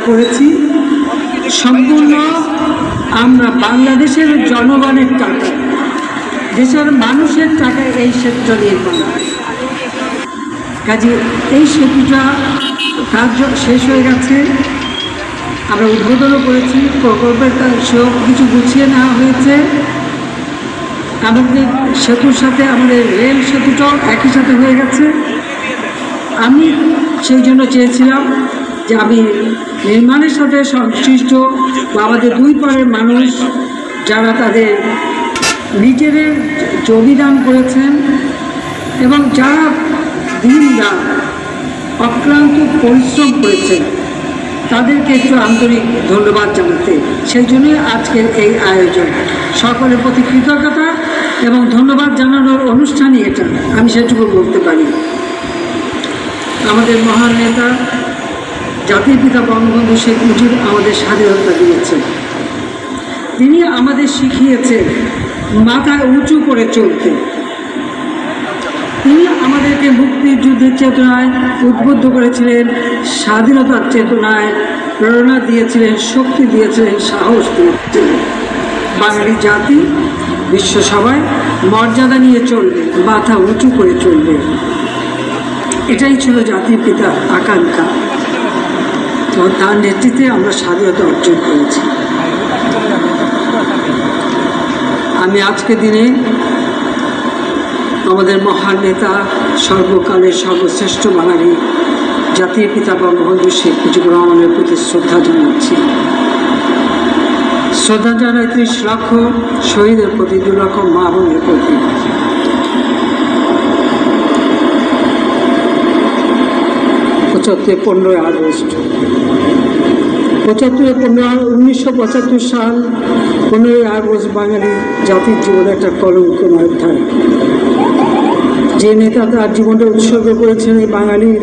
করেছি সম্পূর্ণ আমরা বাংলাদেশের জনগণের টাকা, দেশের মানুষের টাকায় এই সেতুটা নির্মাণ। কাজে এই সেতুটা কার্য শেষ হয়ে গেছে, আমরা উদ্বোধনও করেছি, প্রকল্পের কাজ সব কিছু গুছিয়ে নেওয়া হয়েছে। আমাদের সেতুর সাথে আমাদের রেল সেতুটাও একই সাথে হয়ে গেছে। আমি সেই জন্য চেয়েছিলাম যে আমি নির্মাণের সাথে সংশ্লিষ্ট বা আমাদের দুই পাড়ের মানুষ যারা তাদের নিজেদের যোগদান করেছেন এবং যারা দিন রাত অক্লান্ত পরিশ্রম করেছেন তাদেরকে একটু আন্তরিক ধন্যবাদ জানাতে, সেই জন্যই আজকের এই আয়োজন। সকলের প্রতি কৃতজ্ঞতা এবং ধন্যবাদ জানানোর অনুষ্ঠানই এটা, আমি সেটুকু বলতে পারি। আমাদের মহান নেতা জাতির পিতা বঙ্গবন্ধু শেখ মুজিব আমাদের স্বাধীনতা দিয়েছেন। তিনি আমাদের শিখিয়েছেন মাথা উঁচু করে চলতে। তিনি আমাদেরকে মুক্তিযুদ্ধের চেতনায় উদ্বুদ্ধ করেছিলেন, স্বাধীনতার চেতনায় প্রেরণা দিয়েছিলেন, শক্তি দিয়েছিলেন, সাহস দিয়েছিলেন। বাঙালি জাতি বিশ্বসভায় মর্যাদা নিয়ে চলবে, মাথা উঁচু করে চলবে, এটাই ছিল জাতির পিতার আকাঙ্ক্ষা। তো তার নেতৃত্বে আমরা স্বাধীনতা অর্জন করেছি। আমি আজকে দিনে আমাদের মহান নেতা, সর্বকালের সর্বশ্রেষ্ঠ বাঙালি জাতির পিতা বঙ্গবন্ধু শেখ মুজিবুর রহমানের প্রতি শ্রদ্ধা জানাচ্ছি। শ্রদ্ধা জানাই 30 লক্ষ শহীদের প্রতি, 2 লক্ষ মা বোনের প্রতি। আগস্ট 1975 সাল 15 আগস্ট বাঙালি জাতির জীবনে একটা কলঙ্কময় অধ্যায়। যে নেতা তার জীবনটা উৎসর্গ করেছেন এই বাঙালির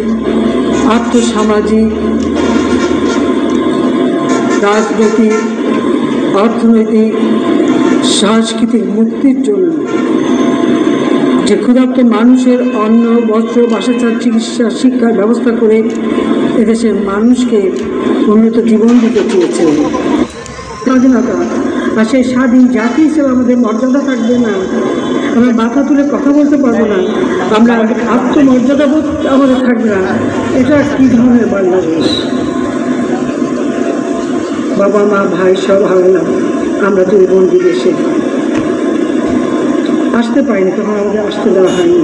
আর্থসামাজিক, রাজনৈতিক, অর্থনৈতিক, সাংস্কৃতিক মুক্তির জন্য, যে ক্ষুধার্ত মানুষের অন্ন, বস্ত্র, বাসস্থান, চিকিৎসা, শিক্ষার ব্যবস্থা করে এদেশের মানুষকে উন্নত জীবন দিতে চেয়েছে। স্বাধীনতা আর সেই স্বাধীন জাতি হিসেবে আমাদের মর্যাদা থাকবে না, আমরা মাথা তুলে কথা বলতে পারবো না, আমরা আত্মমর্যাদাবোধ আমাদের থাকবে না। এটা কী ধরনের বাংলাদেশ? বাবা মা ভাই সব হারালাম, আমরা 2 বোন বিদেশে আসতে পারিনি, তখন আমাদের আসতে দেওয়া হয়নি,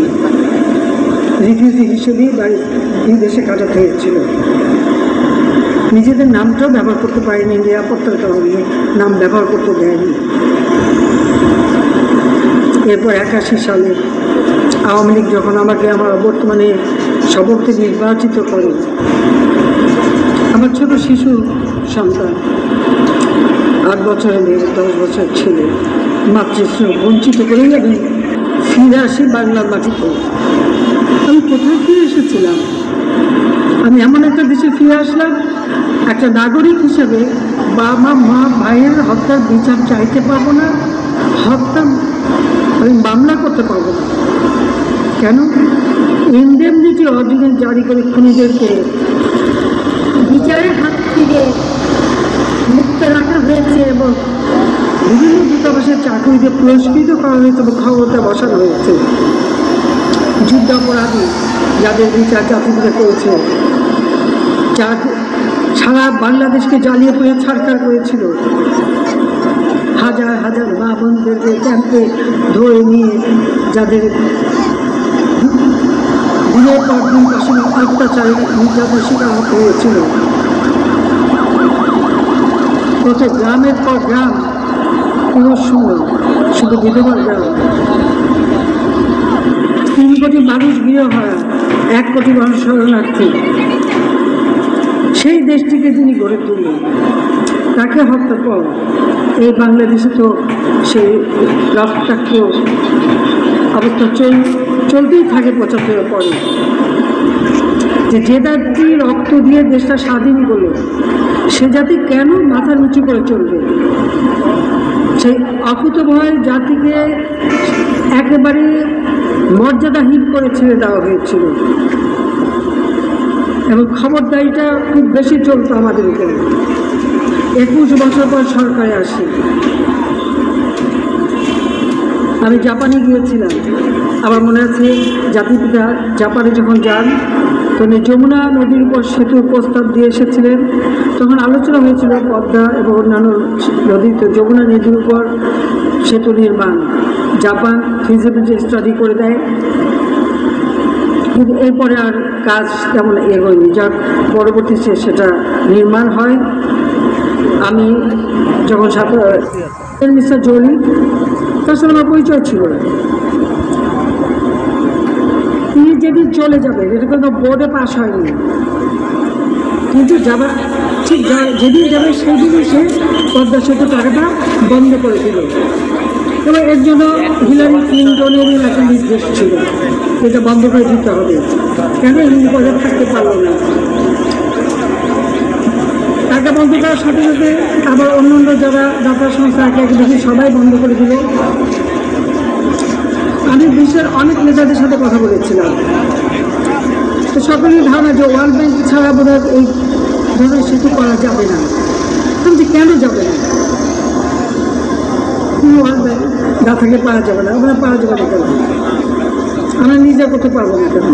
রিফিউজি হিসেবেই বিদেশে কাটাতে হয়েছিল। নিজেদের নামটাও ব্যবহার করতে পারিনি, নিরাপত্তার কারণে নাম ব্যবহার করতে দেয়নি। এরপর 81 সালে আওয়ামী লীগ যখন আমাকে আমার বর্তমানে সভাপতি নির্বাচিত করে, আমার ছোট শিশু সন্তান 8 বছরের মেয়ে, 10 বছর ছেলে, মাতৃস্নেহ বঞ্চিত করেই আমি ফিরে আসি বাংলার মাটিতে। আমি কোথায় ফিরে এসেছিলাম? আমি এমন একটা দেশে ফিরে আসলাম, একটা নাগরিক হিসেবে বাবা মা ভাইয়ের হত্যার বিচার চাইতে পারবো না, হত্যা আমি মামলা করতে পারবো না। কেন? ইনডেমনিটি অর্ডিন্যান্স জারি করে খুনিদেরকে বিচারের হাত থেকে মুক্ত রাখা হয়েছে এবং বিভিন্ন দূতাবাসের চাকরিতে পুরস্কৃত করা হয়েছে এবং ক্ষমতা বসানো হয়েছে। যুদ্ধাপরাধী যাদের বিচার জাতিপিতা করেছে, সারা বাংলাদেশকে জ্বালিয়ে পুড়ে ছাড়খাড় করেছিল, হাজার হাজার মা বোনদেরকে ক্যাম্পে ধরে নিয়ে যাদের দিনের পর দিন পাশে অত্যাচারে নির্যাতনের শিকার হতে হয়েছিল। কত গ্রামের পর গ্রাম পুরো শূন্য, শুধু বিধবার গ্রাম। 3 কোটি মানুষ গৃহহারা, 1 কোটি মানুষ শরণার্থী। সেই দেশটিকে তিনি গড়ে তুললেন, তাকে হত্যা পর এই বাংলাদেশে তো সেই রক্তাক্ত অবস্থা চলতেই থাকে 75 পরে। যে জাতি রক্ত দিয়ে দেশটা স্বাধীন করলো, সে জাতি কেন মাথা নিচু করে চলবে? সেই অকুতভয় জাতিকে একেবারে মর্যাদাহীন করে ছেড়ে দেওয়া হয়েছিল। এবং খবরদারিটা খুব বেশি চলতো আমাদের উপরে। 21 বছর পর সরকারে আসি, আমি জাপানে গিয়েছিলাম। আমার মনে আছে জাতিপিতা জাপানে যখন যান তখন যমুনা নদীর উপর সেতুর প্রস্তাব দিয়ে এসেছিলেন। তখন আলোচনা হয়েছিল পদ্মা এবং অন্যান্য নদীতে যমুনা নদীর উপর সেতু নির্মাণ। জাপান ফিজিবিলিটি স্টাডি করে দেয়, কিন্তু এরপরে আর কাজ তেমন এগোয়নি। যার পরবর্তীতে সেটা নির্মাণ হয়। আমি যখন মিস্টার জলি, তার সাথে আমার পরিচয় ছিল না। তিনি যেদিন চলে যাবে, এটা কোনো বোর্ডে পাস হয়নি, কিন্তু যাবা ঠিক যেদিন যাবে সেই দিনই সে পদ্মা সেতু টাকাটা বন্ধ করে দিল। এবং এর জন্য হিলারি ক্লিন্টনেরই একটা নির্দেশ ছিল, এটা বন্ধ করে দিতে হবে। কেন এই পদে থাকতে পারল না? টাকা বন্ধ করার সাথে সাথে আবার অন্যান্য যারা দাতা সংস্থা একে দেখি সবাই বন্ধ করে দিল। আমি বিশ্বের অনেক নেতাদের সাথে কথা বলেছিলাম, তো সকলের ধারণা যে ওয়ার্ল্ড ব্যাংক ছাড়া বোধ হয় এই ধরনের সেতু করা যাবে না। কিন্তু কেন যাবে না? ওয়ার্ল্ড ব্যাংক না থাকলে পারা যাবে না, আমরা পারা যাবে না কেন? আমরা নিজে করতে পারবো না কেন?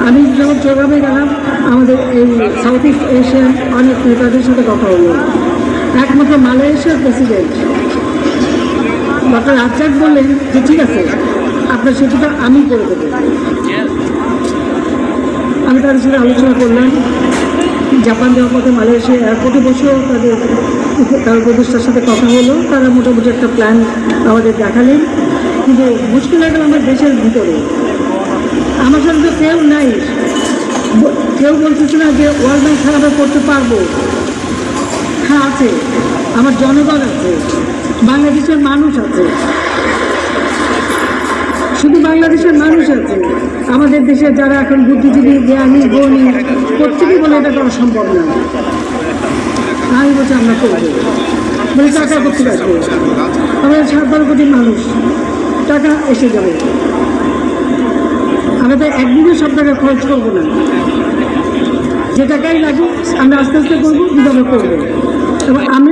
আমি যখন চট্টগ্রামে গেলাম, আমাদের এই সাউথ ইস্ট এশিয়ান অনেক নেতাদের সাথে কথা হলো। একমাত্র মালয়েশিয়ার প্রেসিডেন্ট ডক্টর রাজ্জাক বললেন যে ঠিক আছে, আপনার সেতুটা আমি করে দেবো। আমি তাদের সাথে আলোচনা করলাম। জাপান যাওয়ার পথে মালয়েশিয়া এয়ারপোর্টে বসেও তার উপদেষ্টার সাথে কথা হলো। তারা মোটামুটি একটা প্ল্যান আমাদের দেখালেন, কিন্তু মুশকিল হয়ে গেল আমার দেশের ভিতরে। আমার সাথে তো কেউ নাই, কেউ বলতেছে না যে ওয়ার্ল্ড ব্যাংক ছাড়া আমরা করতে পারবো। হ্যাঁ আছে, আমার জনগণ আছে, বাংলাদেশের মানুষ আছে, শুধু বাংলাদেশের মানুষ আছে। আমাদের দেশে যারা এখন বুদ্ধিজীবী, জ্ঞানী, গণী, প্রত্যেকেই বলে এটা করা সম্ভব না। আমি বলছি আমরা করবো, বলে টাকা করতে পারবো। আমাদের 7-12 কোটি মানুষ, টাকা এসে যাবে। আমরা তো একদিনে সব টাকা খরচ করবো না, যে টাকাই লাগুক আমরা আস্তে আস্তে করবো, কিন্তু আমরা করবো। এবং আমি